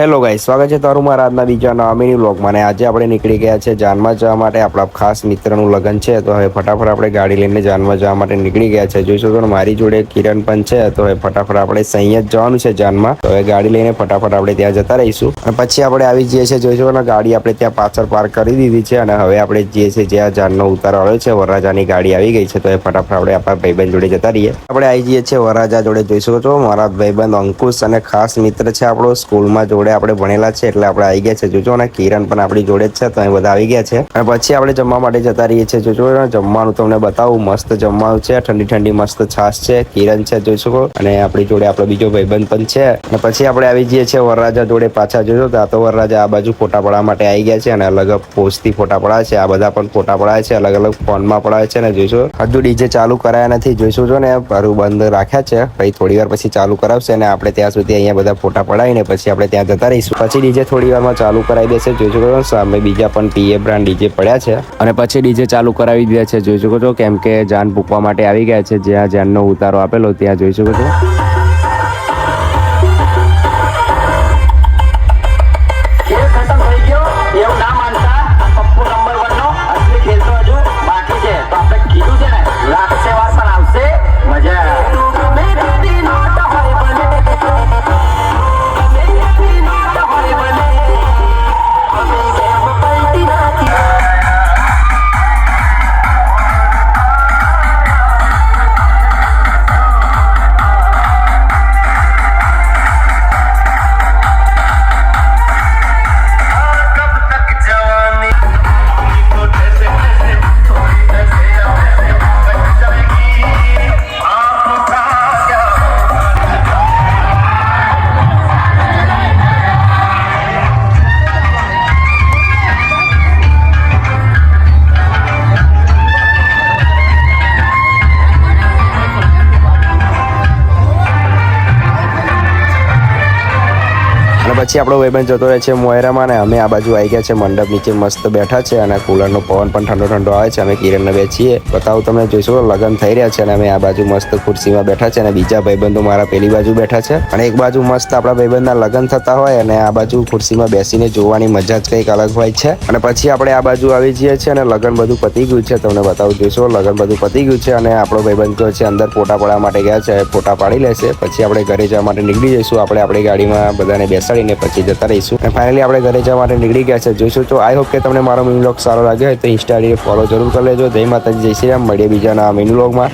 Hello guys, સ્વાગત છે તારું મારા આજના બીજા નવા મિની વ્લોગમાં. અને આજે આપણે નીકળી ગયા છે જાનમાં જવા માટે. આપણા ખાસ મિત્રનું લગ્ન છે, તો હવે ફટાફટ આપણે ગાડી લઈને જાનમાં જવા માટે નીકળી ગયા છે. જોઈશું તો મારી જોડે કિરણ પણ છે, તો હવે ફટાફટ આપણે સૈયદ જવાનું છે જાનમાં. તો હવે ગાડી લઈને ફટાફટ આપણે ત્યાં જતા રહીશું અને પછી આપણે આવી જઈએ છીએ. જોઈશું તો ગાડી આપણે ત્યાં પાછળ પાર્ક કરી દીધી છે અને હવે આપણે જઈએ છીએ જ્યાં જાનનો ઉતારો આવ્યો છે. વરરાજાની ગાડી આવી ગઈ છે, તો હવે ફટાફટ આપણે આપણા ભાઈબંધ જોડે જતા રહીએ. આપણે આવી જઈએ છીએ વરરાજા જોડે. જોઈશું તો મારા ભાઈબંધ અંકુશ અને ખાસ મિત્ર છે આપણો, સ્કૂલમાં જોડે આપણે ભણેલા છે, એટલે આપણે આવી ગયા છે. જોજો ને કિરણ પણ આપણી જોડે જ છે, તો અહીં બધા આવી ગયા છે. અને પછી આપણે જમવા માટે જતા રહીએ છીએ. જોજો જમવાનું તમને બતાવું, મસ્ત જમવાનું છે. ઠંડી ઠંડી મસ્ત છાશ છે. કિરણ છે જોઈ શકો, અને આપણી જોડે આપણો બીજો ભાઈબંધ પણ છે. અને પછી આપણે આવી જઈએ છીએ વરરાજા જોડે પાછા. જોજો તો વરરાજા આ બાજુ ફોટા પડવા માટે આવી ગયા છે અને અલગ પોસ્ટથી ફોટા પડાય છે. આ બધા પણ ફોટા પડાય છે, અલગ અલગ ફોનમાં પડાય છે. અને જોઈશું હજુ ડીજે ચાલુ કરાયા નથી. જોઈશું જો ને ભરું બંધ રાખ્યા છે, પછી થોડી વાર પછી ચાલુ કરાવશે અને આપણે ત્યાં સુધી અહીંયા બધા ફોટા પડાવીને પછી આપણે ત્યાં જતા રહીશું. પછી ડીજે થોડી વારમાં ચાલુ કરાવી દેશે. જોઈ શકો છો સામે બીજા પણ પીએ બ્રાન્ડ ડીજે પડ્યા છે અને પછી ડીજે ચાલુ કરાવી દે છે. જોઈ શકો છો, કેમ કે જાન પૂકવા માટે આવી ગયા છે. જ્યાં જાનનો ઉતારો આપેલો ત્યાં જોઈ શકો છો. પછી આપણો ભાઈબંધ જતો રહે છે મોયરામાં ને અમે આ બાજુ આવી ગયા છે. મંડપ નીચે મસ્ત બેઠા છે અને કુલરનો પવન પણ ઠંડો ઠંડો આવે છે. અમે કિરણને બેસીએ બતાવું તમને. જોઈશું લગ્ન થઈ રહ્યા છે અને અમે આ બાજુ મસ્ત ખુરશીમાં બેઠા છે અને બીજા ભાઈબંધો મારા પેલી બાજુ બેઠા છે. અને એક બાજુ મસ્ત આપણા ભાઈબંધના લગ્ન થતા હોય અને આ બાજુ ખુરશીમાં બેસીને જોવાની મજા જ કંઈક અલગ હોય છે. અને પછી આપણે આ બાજુ આવી જઈએ છીએ અને લગ્ન બધું પતી ગયું છે. તમને બતાવું. જોઈશું લગ્ન બધું પતી ગયું છે અને આપણો ભાઈબંધ કહે છે અંદર ફોટા પાડવા માટે ગયા છે. ફોટા પાડી લેશે પછી આપણે ઘરે જવા માટે નીકળી જઈશું. આપણે આપણી ગાડીમાં બધાને બેસાડીને પછી જતા રહીશું. અને ફાઇનલી આપણે ઘરે જવા માટે નીકળી ગયા છે. જોઈશું તો આઈ હોપ કે તમને મારો મિની વ્લોગ સારો લાગ્યો હોય તો ઇન્સ્ટા આઈડી ફોલો જરૂર કરી લેજો. જય માતાજી, જય શ્રી રામ. મળીએ બીજા નવા મિની વ્લોગમાં.